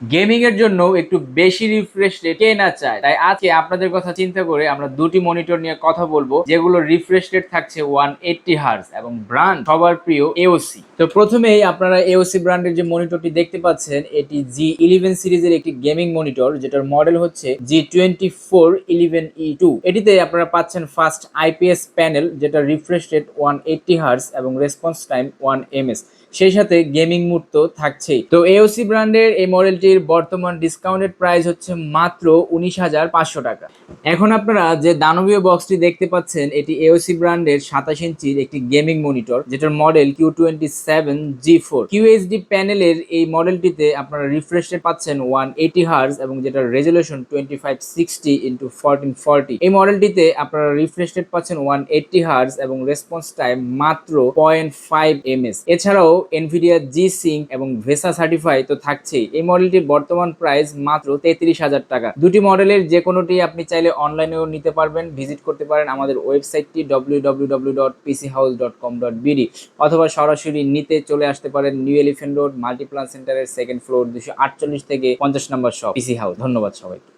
Gaming এর জন্য একটু বেশি রিফ্রেশ রেট কে না চায়, তাই আজকে আপনাদের কথা চিন্তা করে আমরা দুটি মনিটর নিয়ে কথা বলবো যেগুলো রিফ্রেশ রেট থাকছে 180 হার্জ এবং ব্র্যান্ড সবার প্রিয় এওসি। তো প্রথমেই আপনারা এওসি ব্র্যান্ডের যে মনিটরটি দেখতে পাচ্ছেন এটি G11 সিরিজের একটি গেমিং মনিটর, যেটার মডেল হচ্ছে G2411E2। এটিতে আপনারা পাচ্ছেন ফাস্ট আইপিএস প্যানেল, যেটা রিফ্রেশ রেট 180 হার্জ এবং রেসপন্স টাইম 1 ms। সেই সাথে গেমিং মুড তো থাকছেই। তো এওসি ব্র্যান্ডের এই মডেলটির বর্তমান ডিসকাউন্টেড প্রাইস হচ্ছে মাত্র 19,500 টাকা। এখন আপনারা যে দানবীয় বক্সটি দেখতে পাচ্ছেন এটি এওসি ব্র্যান্ডের 27 ইঞ্চির একটি গেমিং মনিটর, যেটার মডেল Q27G4 QHD প্যানেলের। এই মডেলটিতে আপনারা রিফ্রেশ রেট পাচ্ছেন 180 হার্জ এবং যেটার রেজলিউশন 2560x1440। এই মডেলটিতে আপনারা রিফ্রেশ রেট পাচ্ছেন 180 হার্জ এবং রেসপন্স টাইম মাত্র 0.5 ms। এছাড়াও এনভিডিয়া জি সিঙ্ক এবং ভেসা সার্টিফাই তো থাকছেই। এই মডেলটির বর্তমান প্রাইস মাত্র 33,000 টাকা। দুটি মডেলের যে কোনোটি আপনি চাইলে অনলাইনেও নিতে পারবেন। ভিজিট করতে পারেন আমাদের ওয়েবসাইটটি www.pchouse.com.bd অথবা সরাসরি নিতে চলে আসতে পারেন নিউ এলিফ্যান্ট রোড মাল্টিপ্লান সেন্টারের 2nd ফ্লোর 248 থেকে 50 নম্বর শপ পিসি হাউস। ধন্যবাদ সবাইকে।